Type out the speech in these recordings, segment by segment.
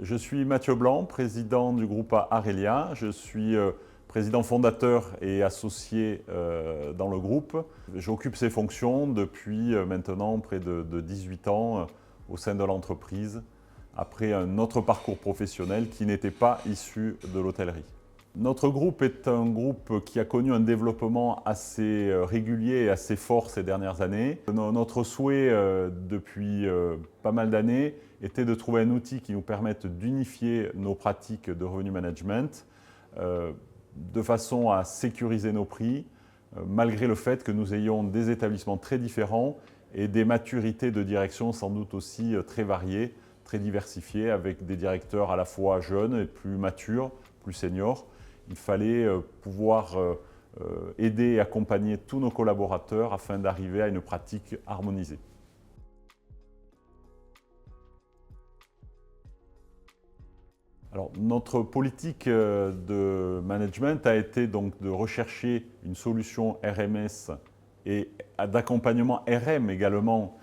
Je suis Mathieu Blanc, président du groupe Arelia. Je suis président fondateur et associé dans le groupe. J'occupe ces fonctions depuis maintenant près de 18 ans au sein de l'entreprise, après un autre parcours professionnel qui n'était pas issu de l'hôtellerie. Notre groupe est un groupe qui a connu un développement assez régulier et assez fort ces dernières années. Notre souhait depuis pas mal d'années était de trouver un outil qui nous permette d'unifier nos pratiques de revenu management de façon à sécuriser nos prix, malgré le fait que nous ayons des établissements très différents et des maturités de direction sans doute aussi très variées, très diversifiées, avec des directeurs à la fois jeunes et plus matures, plus seniors. Il fallait pouvoir aider et accompagner tous nos collaborateurs afin d'arriver à une pratique harmonisée. Alors, notre politique de management a été donc de rechercher une solution RMS et d'accompagnement RM également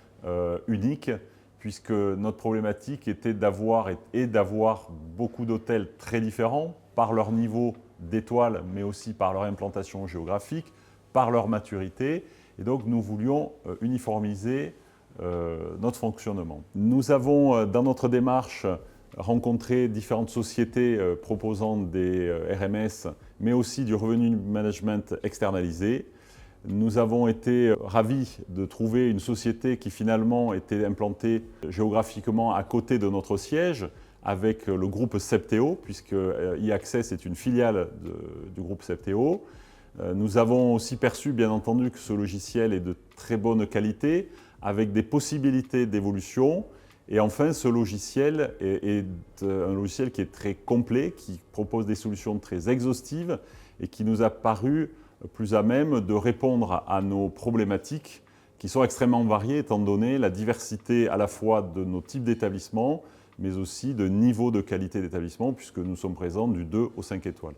unique, puisque notre problématique était d'avoir beaucoup d'hôtels très différents par leur niveau d'étoiles, mais aussi par leur implantation géographique, par leur maturité. Et donc, nous voulions uniformiser notre fonctionnement. Nous avons, dans notre démarche, rencontré différentes sociétés proposant des RMS, mais aussi du revenu management externalisé. Nous avons été ravis de trouver une société qui finalement était implantée géographiquement à côté de notre siège, avec le groupe Septéo, puisque e-Access est une filiale du groupe Septéo. Nous avons aussi perçu, bien entendu, que ce logiciel est de très bonne qualité, avec des possibilités d'évolution. Et enfin, ce logiciel est un logiciel qui est très complet, qui propose des solutions très exhaustives et qui nous a paru plus à même de répondre à nos problématiques qui sont extrêmement variées étant donné la diversité à la fois de nos types d'établissements, mais aussi de niveau de qualité d'établissement, puisque nous sommes présents du 2 au 5 étoiles.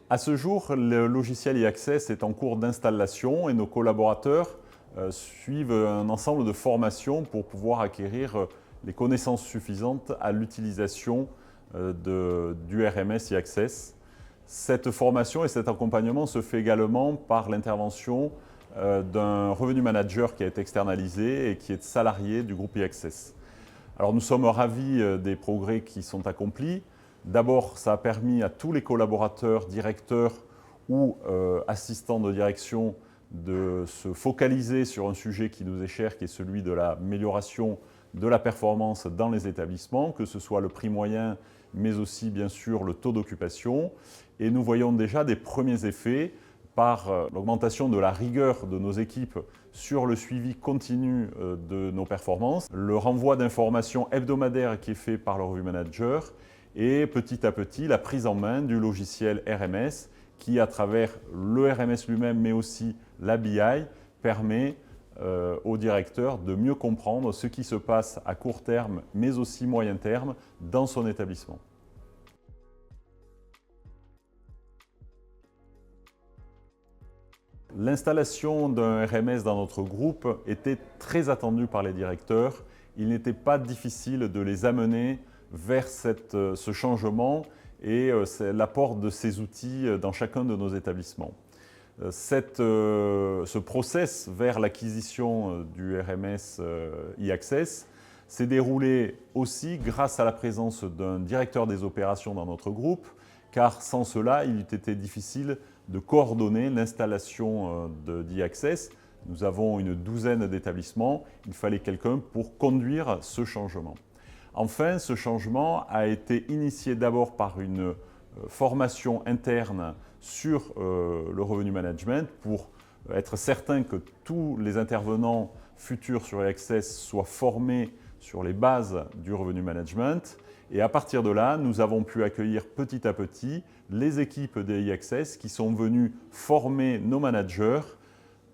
À ce jour, le logiciel e-Access est en cours d'installation et nos collaborateurs suivent un ensemble de formations pour pouvoir acquérir les connaissances suffisantes à l'utilisation du RMS e-Access. Cette formation et cet accompagnement se fait également par l'intervention d'un revenu manager qui a été externalisé et qui est salarié du groupe e-Access. Alors nous sommes ravis des progrès qui sont accomplis. D'abord, ça a permis à tous les collaborateurs, directeurs ou assistants de direction de se focaliser sur un sujet qui nous est cher, qui est celui de l'amélioration de la performance dans les établissements, que ce soit le prix moyen, mais aussi bien sûr le taux d'occupation. Et nous voyons déjà des premiers effets par l'augmentation de la rigueur de nos équipes sur le suivi continu de nos performances, le renvoi d'informations hebdomadaires qui est fait par le review manager et petit à petit la prise en main du logiciel RMS qui, à travers le RMS lui-même mais aussi la BI, permet au directeur de mieux comprendre ce qui se passe à court terme mais aussi moyen terme dans son établissement. L'installation d'un RMS dans notre groupe était très attendue par les directeurs. Il n'était pas difficile de les amener vers ce changement et l'apport de ces outils dans chacun de nos établissements. Ce process vers l'acquisition du RMS e-Access s'est déroulé aussi grâce à la présence d'un directeur des opérations dans notre groupe, car sans cela, il eût été difficile de coordonner l'installation d'e-Access. Nous avons une douzaine d'établissements, il fallait quelqu'un pour conduire ce changement. Enfin, ce changement a été initié d'abord par une formation interne sur le revenu management pour être certain que tous les intervenants futurs sur e-Access soient formés sur les bases du revenu management. Et à partir de là, nous avons pu accueillir petit à petit les équipes des e-Access qui sont venues former nos managers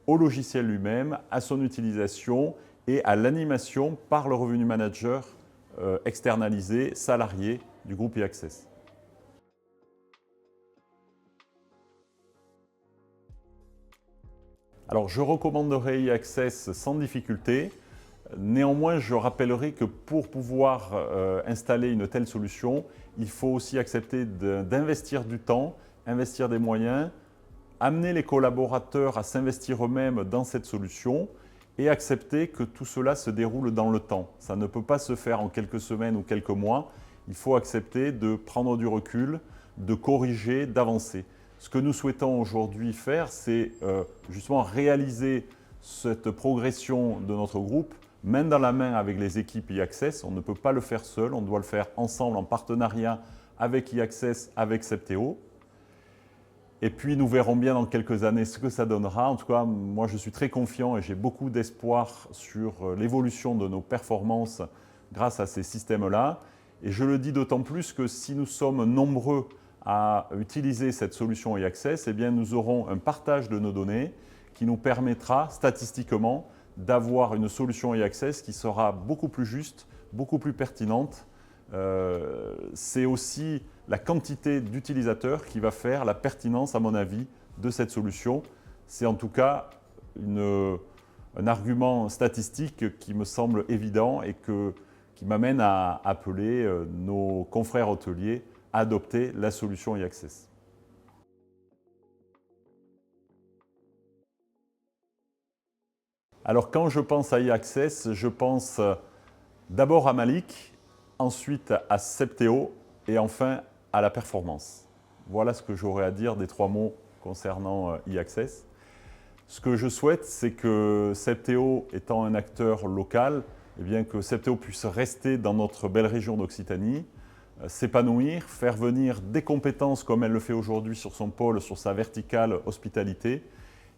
au logiciel lui-même, à son utilisation et à l'animation par le revenu manager externalisé, salarié du groupe e-Access. Alors, je recommanderais e-Access sans difficulté. Néanmoins, je rappellerai que pour pouvoir installer une telle solution, il faut aussi accepter d'investir du temps, investir des moyens, amener les collaborateurs à s'investir eux-mêmes dans cette solution et accepter que tout cela se déroule dans le temps. Ça ne peut pas se faire en quelques semaines ou quelques mois. Il faut accepter de prendre du recul, de corriger, d'avancer. Ce que nous souhaitons aujourd'hui faire, c'est justement réaliser cette progression de notre groupe main dans la main avec les équipes e-Access. On ne peut pas le faire seul, on doit le faire ensemble en partenariat avec e-Access, avec Septéo. Et puis nous verrons bien dans quelques années ce que ça donnera. En tout cas, moi je suis très confiant et j'ai beaucoup d'espoir sur l'évolution de nos performances grâce à ces systèmes-là. Et je le dis d'autant plus que si nous sommes nombreux à utiliser cette solution e-Access, eh bien nous aurons un partage de nos données qui nous permettra statistiquement d'avoir une solution e-Access qui sera beaucoup plus juste, beaucoup plus pertinente. C'est aussi la quantité d'utilisateurs qui va faire la pertinence, à mon avis, de cette solution. C'est en tout cas un argument statistique qui me semble évident et qui m'amène à appeler nos confrères hôteliers à adopter la solution e-Access. Alors quand je pense à e-Access, je pense d'abord à Malik, ensuite à Septéo et enfin à la performance. Voilà ce que j'aurais à dire des 3 mots concernant e-Access. Ce que je souhaite, c'est que Septéo étant un acteur local, eh bien que Septéo puisse rester dans notre belle région d'Occitanie, s'épanouir, faire venir des compétences comme elle le fait aujourd'hui sur son pôle, sur sa verticale hospitalité.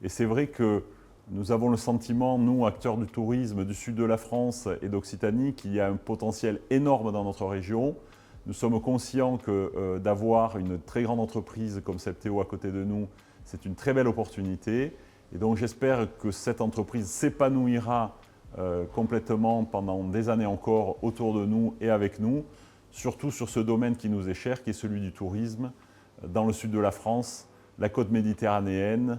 Et c'est vrai que nous avons le sentiment, nous, acteurs du tourisme du sud de la France et d'Occitanie, qu'il y a un potentiel énorme dans notre région. Nous sommes conscients que d'avoir une très grande entreprise comme Septéo à côté de nous, c'est une très belle opportunité. Et donc j'espère que cette entreprise s'épanouira complètement pendant des années encore autour de nous et avec nous, surtout sur ce domaine qui nous est cher, qui est celui du tourisme, dans le sud de la France, la côte méditerranéenne.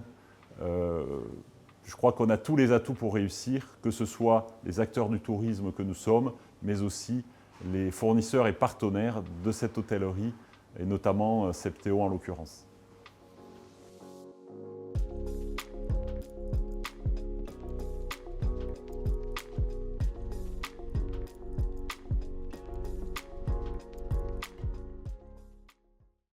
Je crois qu'on a tous les atouts pour réussir, que ce soit les acteurs du tourisme que nous sommes, mais aussi les fournisseurs et partenaires de cette hôtellerie, et notamment Septéo en l'occurrence.